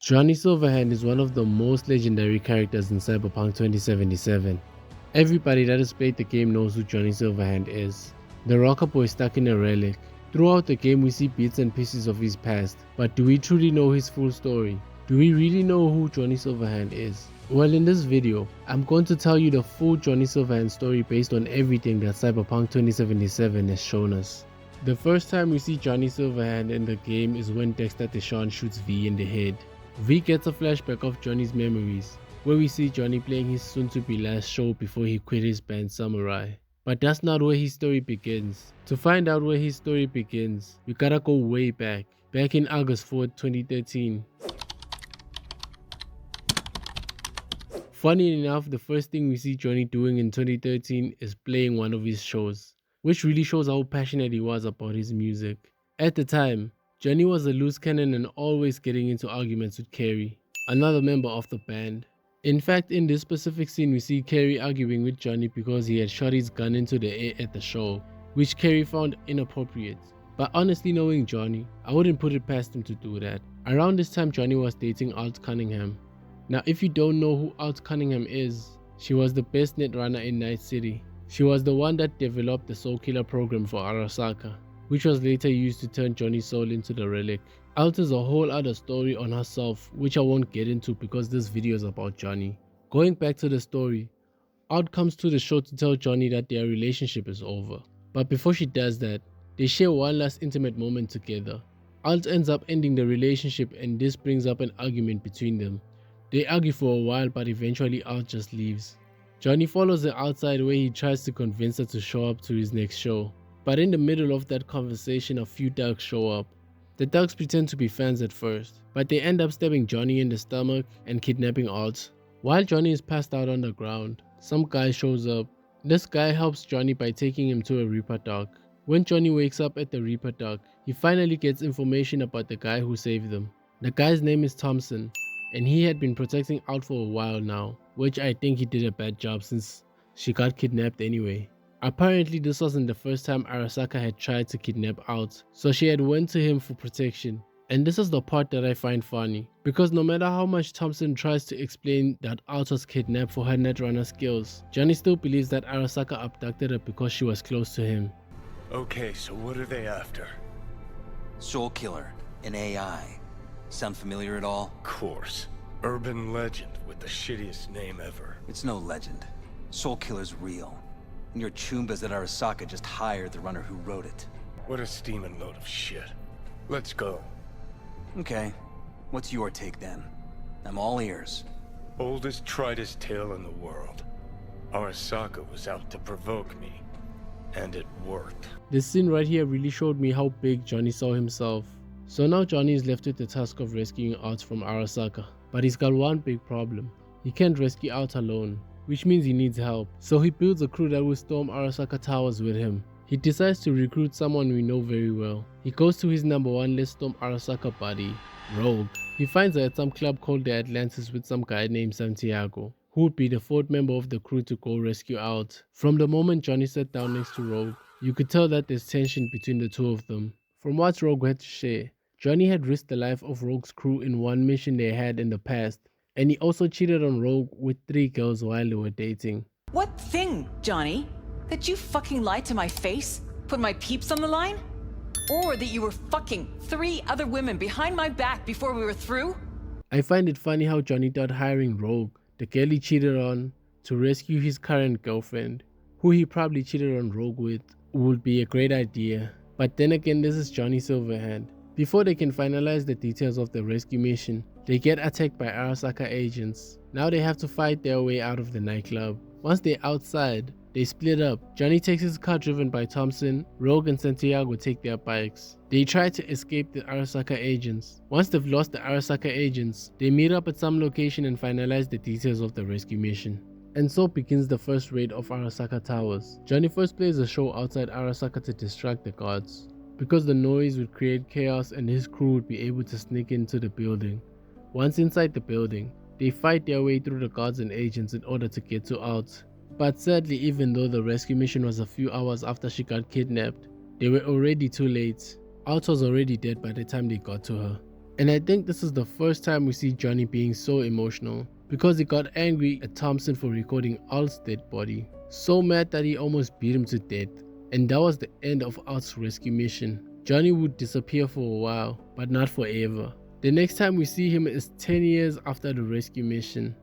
Johnny Silverhand is one of the most legendary characters in Cyberpunk 2077. Everybody that has played the game knows who Johnny Silverhand is. The rocker boy stuck in a relic. Throughout the game we see bits and pieces of his past, but do we truly know his full story? Do we really know who Johnny Silverhand is? Well, in this video, I'm going to tell you the full Johnny Silverhand story based on everything that Cyberpunk 2077 has shown us. The first time we see Johnny Silverhand in the game is when Dexter Deshawn shoots V in the head. V gets a flashback of Johnny's memories, where we see Johnny playing his soon-to-be last show before he quit his band Samurai. But that's not where his story begins. To find out where his story begins, you gotta go way back in August 4th, 2013. Funny enough, the first thing we see Johnny doing in 2013 is playing one of his shows, which really shows how passionate he was about his music. At the time, Johnny was a loose cannon and always getting into arguments with Carrie, another member of the band. In fact, in this specific scene we see Carrie arguing with Johnny because he had shot his gun into the air at the show, which Carrie found inappropriate. But honestly, knowing Johnny, I wouldn't put it past him to do that. Around this time Johnny was dating Alt Cunningham. Now if you don't know who Alt Cunningham is, she was the best netrunner in Night City. She was the one that developed the Soul Killer program for Arasaka, which was later used to turn Johnny's soul into the Relic. Alt is a whole other story on herself, which I won't get into because this video is about Johnny. Going back to the story, Alt comes to the show to tell Johnny that their relationship is over. But before she does that, they share one last intimate moment together. Alt ends up ending the relationship and this brings up an argument between them. They argue for a while but eventually Alt just leaves. Johnny follows her outside where he tries to convince her to show up to his next show. But in the middle of that conversation, a few thugs show up. The thugs pretend to be fans at first, but they end up stabbing Johnny in the stomach and kidnapping Alt. While Johnny is passed out on the ground, some guy shows up. This guy helps Johnny by taking him to a Reaper dock. When Johnny wakes up at the Reaper dock, he finally gets information about the guy who saved them. The guy's name is Thompson, and he had been protecting Alt for a while now, which I think he did a bad job since she got kidnapped anyway. Apparently this wasn't the first time Arasaka had tried to kidnap Alt, so she had went to him for protection. And this is the part that I find funny, because no matter how much Thompson tries to explain that Alt was kidnapped for her netrunner skills, Johnny still believes that Arasaka abducted her because she was close to him. Okay, so what are they after? Soul Killer, an AI. Sound familiar at all? Of course. Urban legend with the shittiest name ever. It's no legend. Soul Killer's real. And your Chumbas at Arasaka just hired the runner who wrote it. What a steaming load of shit. Let's go. Okay. What's your take then? I'm all ears. Oldest, tritest tale in the world. Arasaka was out to provoke me. And it worked. This scene right here really showed me how big Johnny saw himself. So now Johnny is left with the task of rescuing Alt from Arasaka. But he's got one big problem. He can't rescue Alt alone, which means he needs help. So he builds a crew that will storm Arasaka Towers with him. He decides to recruit someone we know very well. He goes to his number one Let's Storm Arasaka buddy, Rogue. He finds her at some club called the Atlantis with some guy named Santiago, who would be the fourth member of the crew to go rescue Alt. From the moment Johnny sat down next to Rogue, you could tell that there's tension between the two of them. From what Rogue had to share, Johnny had risked the life of Rogue's crew in one mission they had in the past, and he also cheated on Rogue with 3 girls while they were dating. What thing, Johnny? That you fucking lied to my face? Put my peeps on the line? Or that you were fucking 3 other women behind my back before we were through? I find it funny how Johnny thought hiring Rogue, the girl he cheated on, to rescue his current girlfriend, who he probably cheated on Rogue with, would be a great idea. But then again, this is Johnny Silverhand. Before they can finalize the details of the rescue mission, they get attacked by Arasaka agents. Now they have to fight their way out of the nightclub. Once they're outside, they split up. Johnny takes his car driven by Thompson, Rogue and Santiago take their bikes. They try to escape the Arasaka agents. Once they've lost the Arasaka agents, they meet up at some location and finalize the details of the rescue mission. And so begins the first raid of Arasaka Towers. Johnny first plays a show outside Arasaka to distract the guards, because the noise would create chaos and his crew would be able to sneak into the building. Once inside the building, they fight their way through the guards and agents in order to get to Alt. But sadly, even though the rescue mission was a few hours after she got kidnapped, they were already too late. Alt was already dead by the time they got to her. And I think this is the first time we see Johnny being so emotional, because he got angry at Thompson for recording Alt's dead body. So mad that he almost beat him to death. And that was the end of Alt's rescue mission. Johnny would disappear for a while, but not forever. The next time we see him is 10 years after the rescue mission.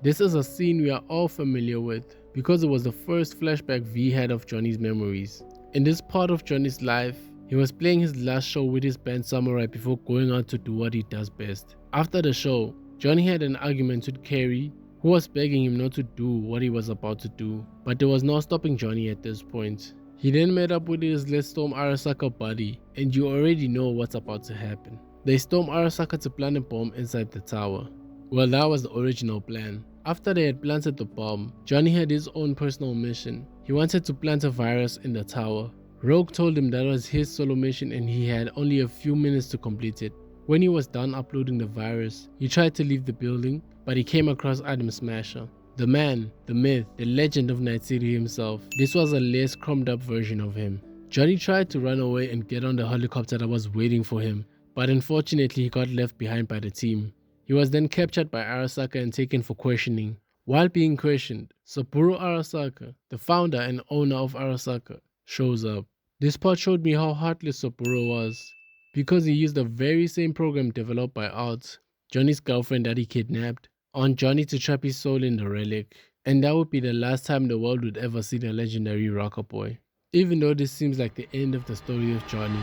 This is a scene we are all familiar with, because it was the first flashback V had of Johnny's memories. In this part of Johnny's life, he was playing his last show with his band Samurai before going out to do what he does best. After the show, Johnny had an argument with Carrie, who was begging him not to do what he was about to do, but there was no stopping Johnny at this point. He then met up with his Let's Storm Arasaka buddy, and you already know what's about to happen. They storm Arasaka to plant a bomb inside the tower. Well, that was the original plan. After they had planted the bomb, Johnny had his own personal mission. He wanted to plant a virus in the tower. Rogue told him that was his solo mission and he had only a few minutes to complete it. When he was done uploading the virus, he tried to leave the building, but he came across Adam Smasher. The man, the myth, the legend of Night City himself. This was a less crumbed up version of him. Johnny tried to run away and get on the helicopter that was waiting for him, but unfortunately he got left behind by the team. He was then captured by Arasaka and taken for questioning. While being questioned, Saburo Arasaka, the founder and owner of Arasaka, shows up. This part showed me how heartless Saburo was, because he used the very same program developed by Alt, Johnny's girlfriend that he kidnapped, on Johnny to trap his soul in the Relic, and that would be the last time the world would ever see the legendary rocker boy. Even though this seems like the end of the story of Johnny,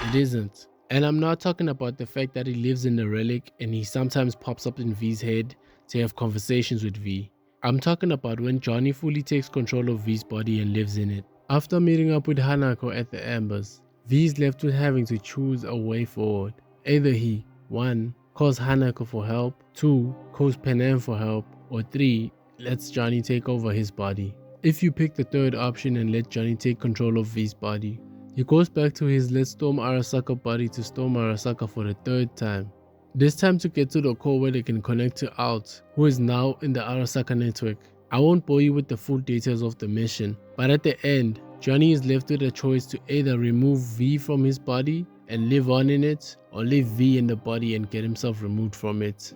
it isn't. And I'm not talking about the fact that he lives in the Relic and he sometimes pops up in V's head to have conversations with V. I'm talking about when Johnny fully takes control of V's body and lives in it. After meeting up with Hanako at the Ambers, V is left with having to choose a way forward. Either he, 1. calls Hanako for help, 2. calls Panam for help, or 3. lets Johnny take over his body. If you pick the third option and let Johnny take control of V's body, he goes back to his Let's Storm Arasaka body to storm Arasaka for the third time. This time to get to the core where they can connect to Alt, who is now in the Arasaka network. I won't bore you with the full details of the mission, but at the end, Johnny is left with a choice to either remove V from his body and live on in it, or leave V in the body and get himself removed from it.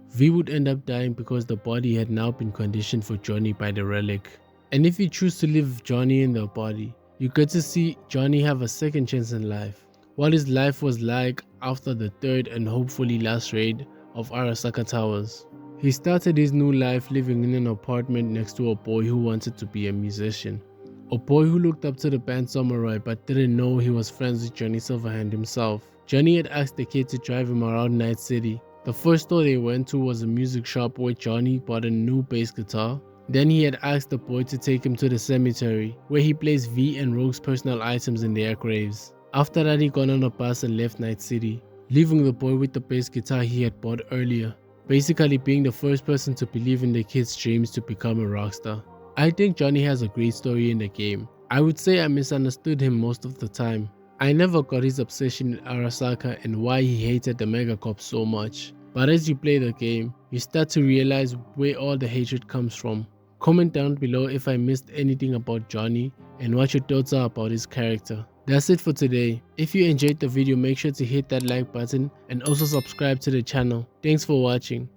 V would end up dying because the body had now been conditioned for Johnny by the Relic. And if you choose to leave Johnny in the body, you get to see Johnny have a second chance in life. What his life was like after the third and hopefully last raid of Arasaka Towers. He started his new life living in an apartment next to a boy who wanted to be a musician. A boy who looked up to the band Samurai but didn't know he was friends with Johnny Silverhand himself. Johnny had asked the kid to drive him around Night City. The first store they went to was a music shop where Johnny bought a new bass guitar. Then he had asked the boy to take him to the cemetery, where he placed V and Rogue's personal items in their graves. After that, he got on a bus and left Night City, leaving the boy with the bass guitar he had bought earlier, basically being the first person to believe in the kid's dreams to become a rockstar. I think Johnny has a great story in the game. I would say I misunderstood him most of the time. I never got his obsession with Arasaka and why he hated the Megacorp so much. But as you play the game, you start to realize where all the hatred comes from. Comment down below if I missed anything about Johnny and what your thoughts are about his character. That's it for today. If you enjoyed the video, make sure to hit that like button and also subscribe to the channel. Thanks for watching.